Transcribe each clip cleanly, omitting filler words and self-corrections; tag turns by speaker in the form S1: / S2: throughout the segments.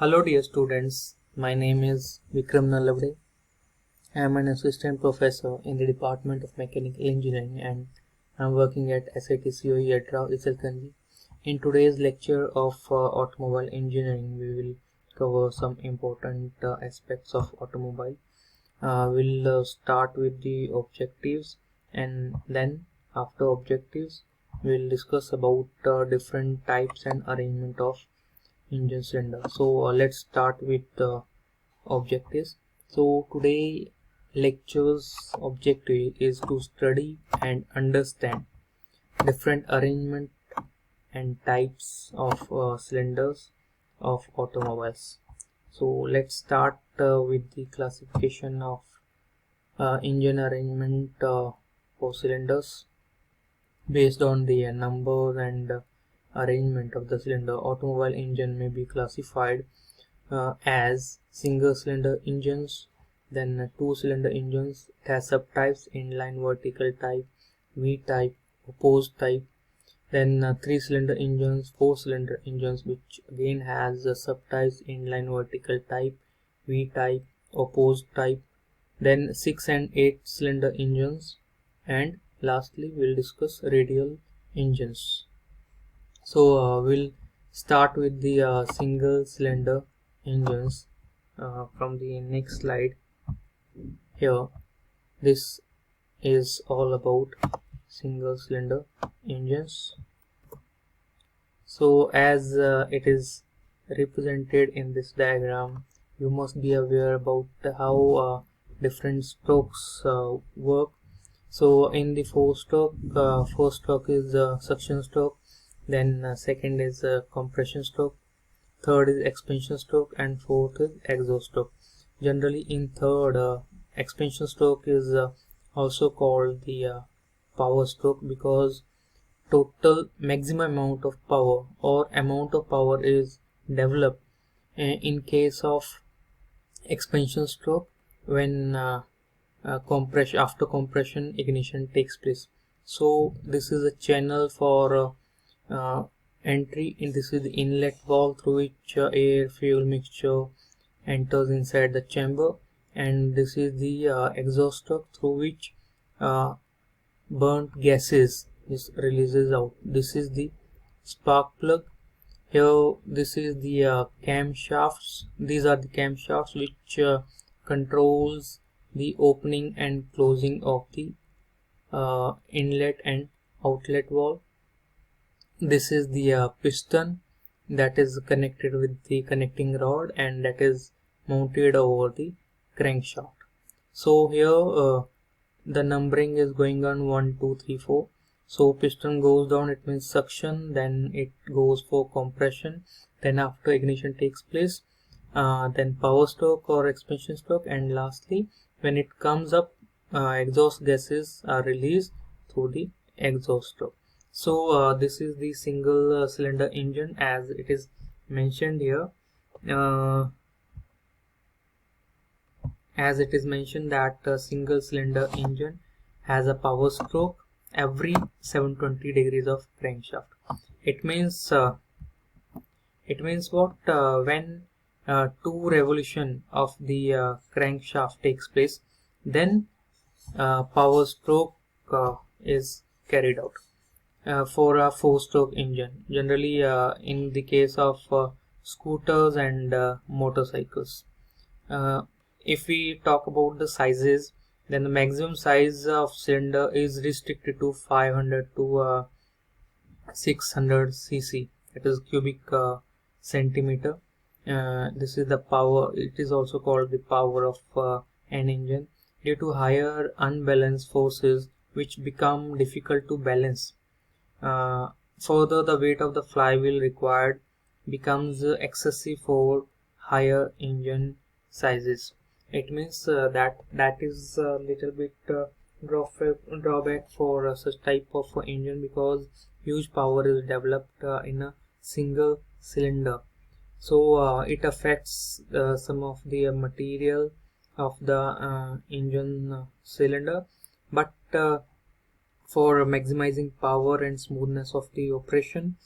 S1: Hello dear students, my name is Vikram Nalavade. I am an assistant professor in the Department of Mechanical Engineering and I am working at SITCOE Yatra Isalkanji. In today's lecture of automobile engineering, we will cover some important aspects of automobile. We'll start with the objectives, and then after objectives we'll discuss about different types and arrangement of engine cylinder. So let's start with the objectives. So today lecture's objective is to study and understand different arrangement and types of cylinders of automobiles. So let's start with the classification of engine arrangement for cylinders based on the numbers and arrangement of the cylinder. Automobile engine may be classified as single cylinder engines, then two cylinder engines. It has subtypes: inline vertical type, V type, opposed type. Then three cylinder engines, four cylinder engines, which again has subtypes: inline vertical type, V type, opposed type. Then 6 and 8 cylinder engines, and lastly we'll discuss radial engines. So we'll start with the single cylinder engines from the next slide. Here this is all about single cylinder engines. So as it is represented in this diagram, you must be aware about how different strokes work. So in the first stroke is suction stroke, then second is compression stroke, third is expansion stroke, and fourth is exhaust stroke. Generally in third, expansion stroke is also called the power stroke, because total maximum amount of power or amount of power is developed in case of expansion stroke when after compression ignition takes place. So this is a channel for entry, and this is the inlet valve through which air fuel mixture enters inside the chamber, and this is the exhaust stroke through which burnt gases is releases out. This is the spark plug. Here this is the camshafts. These are the camshafts which controls the opening and closing of the inlet and outlet valve. This is the piston that is connected with the connecting rod, and that is mounted over the crankshaft. So here the numbering is going on 1 2 3 4. So piston goes down, it means suction, then it goes for compression, then after ignition takes place, then power stroke or expansion stroke, and lastly when it comes up, exhaust gases are released through the exhaust stroke. So this is the single cylinder engine as it is mentioned here. As it is mentioned that a single cylinder engine has a power stroke every 720 degrees of crankshaft. It means what? When two revolution of the crankshaft takes place, then power stroke is carried out for a 4-stroke engine, generally in the case of scooters and motorcycles. If we talk about the sizes, then the maximum size of cylinder is restricted to 500 to 600 cc, it is cubic centimeter. This is the power. It is also called the power of an engine. Due to higher unbalanced forces which become difficult to balance, further the weight of the flywheel required becomes excessive for higher engine sizes. It means that is a little bit drawback for such type of engine, because huge power is developed in a single cylinder. So it affects some of the material of the engine cylinder, but for maximizing power and smoothness of the operation,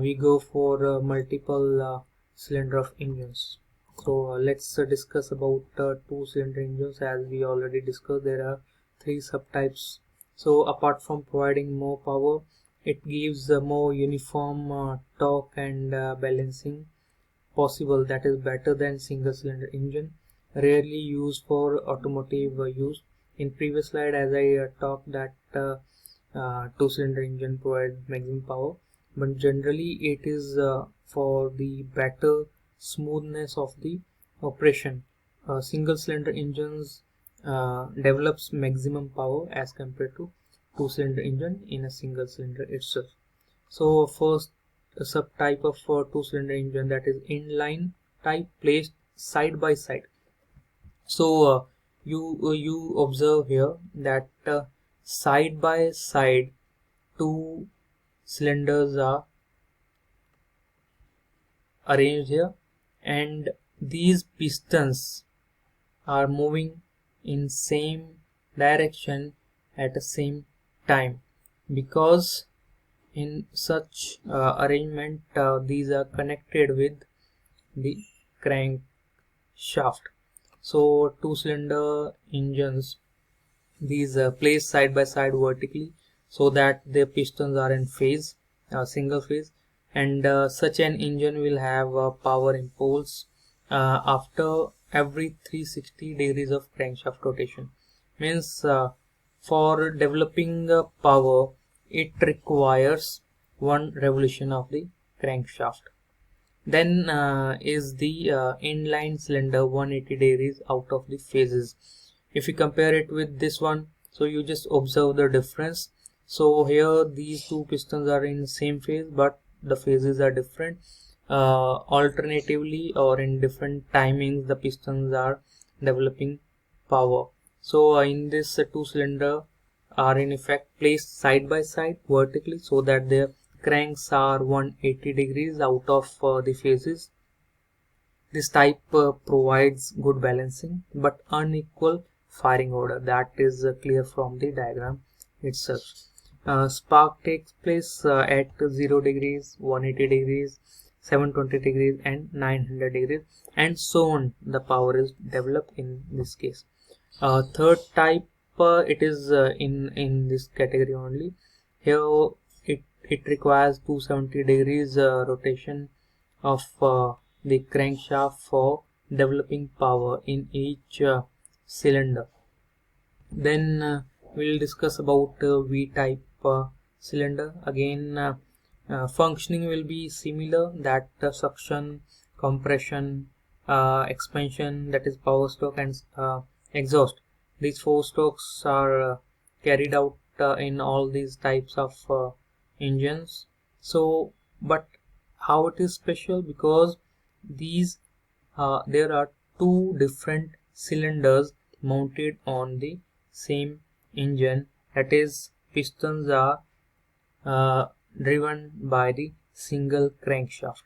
S1: we go for multiple cylinder of engines. So let's discuss about two-cylinder engines. As we already discussed, there are three subtypes. So apart from providing more power, it gives more uniform torque and balancing possible, that is better than single cylinder engine, rarely used for automotive use. In previous slide, as I talked that two-cylinder engine provides maximum power, but generally it is for the better smoothness of the operation. Single cylinder engines develops maximum power as compared to two-cylinder engine in a single cylinder itself. So first subtype of two-cylinder engine, that is inline type, placed side by side. So you observe here that side by side two cylinders are arranged here, and these pistons are moving in same direction at the same time, because in such arrangement these are connected with the crank shaft. So two-cylinder engines, these placed side by side vertically so that their pistons are in phase, single phase, and such an engine will have power impulse after every 360 degrees of crankshaft rotation. Means for developing power, it requires one revolution of the crankshaft. Then is the inline cylinder 180 degrees out of the phases. If you compare it with this one, so you just observe the difference. So here these two pistons are in same phase, but the phases are different. Alternatively or in different timings, the pistons are developing power. So in this two cylinder are in effect placed side by side vertically so that their cranks are 180 degrees out of the phases. This type provides good balancing but unequal firing order. That is clear from the diagram itself. Spark takes place at 0 degrees, 180 degrees, 720 degrees and 900 degrees, and so on. The power is developed in this case. Third type, it is in this category only. Here it requires 270 degrees rotation of the crankshaft for developing power in each cylinder. Then we'll discuss about V-type cylinder. Again, functioning will be similar, that suction, compression, expansion, that is power stroke, and exhaust. These four strokes are carried out in all these types of engines. So but how it is special, because these there are two different cylinders mounted on the same engine, that is pistons are driven by the single crankshaft.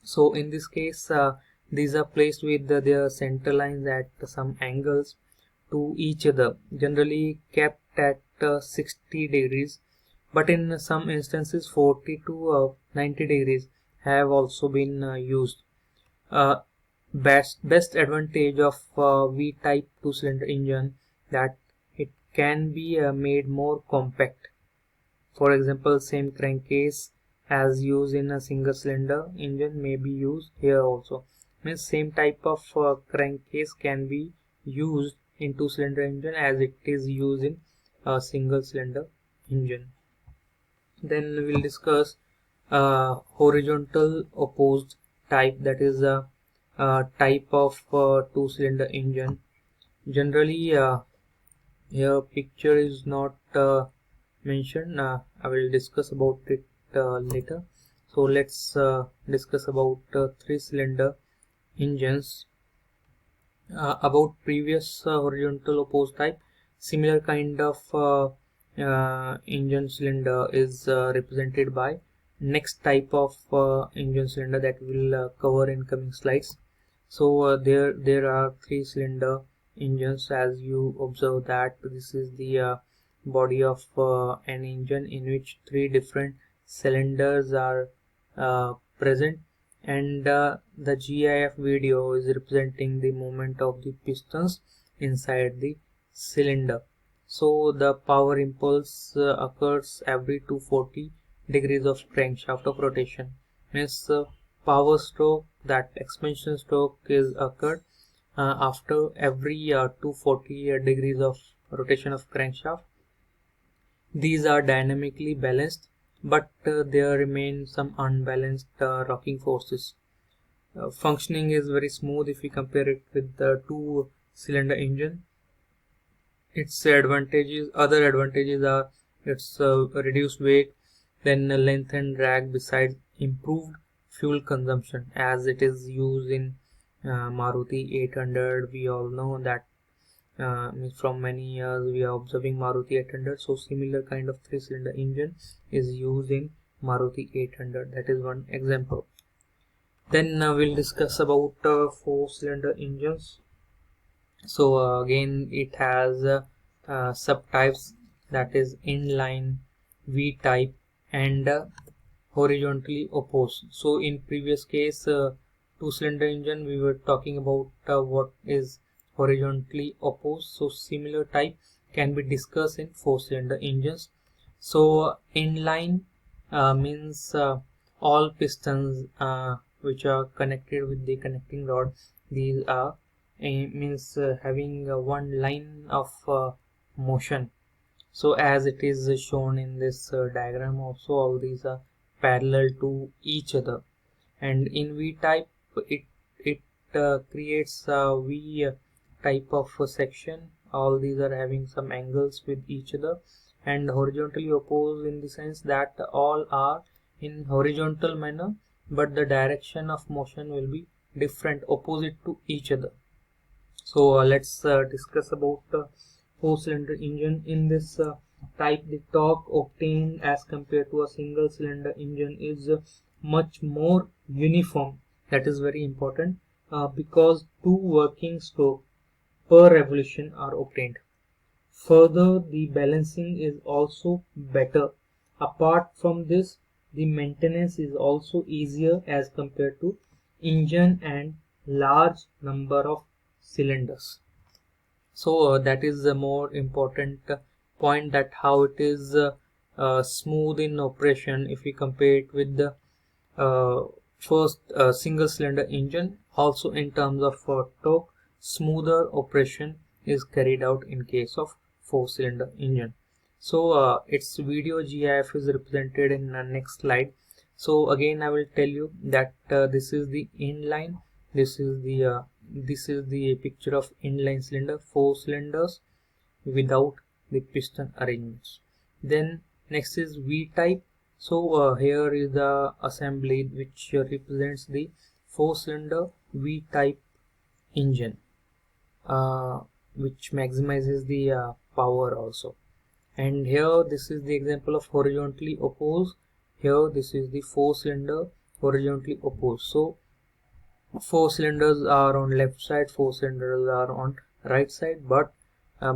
S1: So in this case these are placed with their center lines at some angles to each other, generally kept at 60 degrees, but in some instances 40 to 90 degrees have also been used. Best advantage of V-type two-cylinder engine, that it can be made more compact. For example, same crankcase as used in a single cylinder engine may be used here also. Means same type of crankcase can be used in two-cylinder engine as it is used in a single cylinder engine. Then we'll discuss horizontal opposed type, that is a type of two-cylinder engine. Generally here picture is not mentioned. I will discuss about it later. So let's discuss about three-cylinder engines. About previous horizontal opposed type, similar kind of engine cylinder is represented by next type of engine cylinder that we'll cover in coming slides. So there are three-cylinder engines. As you observe that this is the body of an engine in which three different cylinders are present, and the GIF video is representing the movement of the pistons inside the cylinder. So the power impulse occurs every 240 degrees of crankshaft of rotation. Means power stroke, that expansion stroke, is occurred after every 240 degrees of rotation of crankshaft. These are dynamically balanced, but there remain some unbalanced rocking forces. Functioning is very smooth if we compare it with the two-cylinder engine. Its other advantages are its reduced weight, then length and drag, besides improved fuel consumption, as it is used in Maruti 800. We all know that from many years we are observing Maruti 800, so similar kind of three-cylinder engine is used in Maruti 800. That is one example. Then we'll discuss about four-cylinder engines. So again, it has subtypes, that is inline, V-type, and horizontally opposed. So in previous case, two-cylinder engine, we were talking about what is horizontally opposed. So similar type can be discussed in four-cylinder engines. So inline means all pistons which are connected with the connecting rod, these are means having one line of motion. So as it is shown in this diagram also, all these are parallel to each other. And in V type, it creates a V type of section. All these are having some angles with each other, and horizontally opposed in the sense that all are in horizontal manner, but the direction of motion will be different, opposite to each other. So let's discuss about four-cylinder engine. In this type, the torque obtained as compared to a single cylinder engine is much more uniform. That is very important because two working strokes per revolution are obtained. Further, the balancing is also better. Apart from this, the maintenance is also easier as compared to engine and large number of cylinders. So that is a more important point, that how it is smooth in operation if we compare it with the first single cylinder engine. Also in terms of torque, smoother operation is carried out in case of four-cylinder engine. So its video GIF is represented in the next slide. So again, I will tell you that this is the inline, this is the picture of inline cylinder, four cylinders without the piston arrangements. Then next is V type. So here is the assembly which represents the four-cylinder V type engine, which maximizes the power also. And here this is the example of horizontally opposed. Here this is the four-cylinder horizontally opposed. So four cylinders are on left side, four cylinders are on right side, but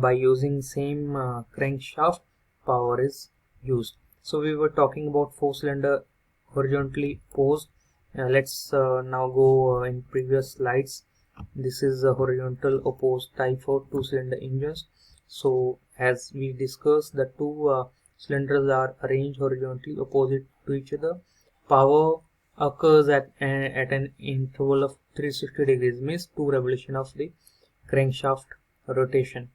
S1: by using same crankshaft, power is used. So we were talking about four-cylinder horizontally opposed. Let's now go in previous slides. This is a horizontal opposed type for two-cylinder engines. So as we discussed, the two cylinders are arranged horizontally opposite to each other. Power occurs at an interval of 360 degrees, means two revolution of the crankshaft rotation.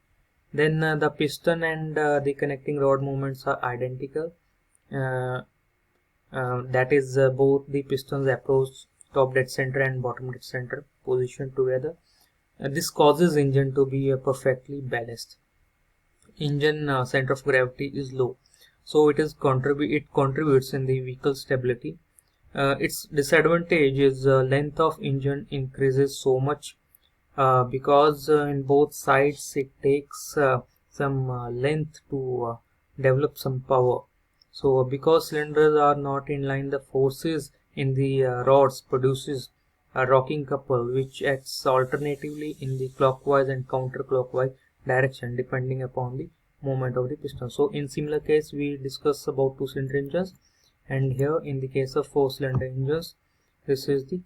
S1: Then the piston and the connecting rod movements are identical. That is both the pistons approach top dead center and bottom dead center positioned together. This causes engine to be perfectly balanced. Engine center of gravity is low, so it contributes in the vehicle stability. Its disadvantage is length of engine increases so much because in both sides it takes some length to develop some power. So because cylinders are not in line, the forces in the rods produces a rocking couple which acts alternatively in the clockwise and counterclockwise direction depending upon the movement of the piston. So in similar case we discuss about two-cylinder engines, and here in the case of four-cylinder engines, This is the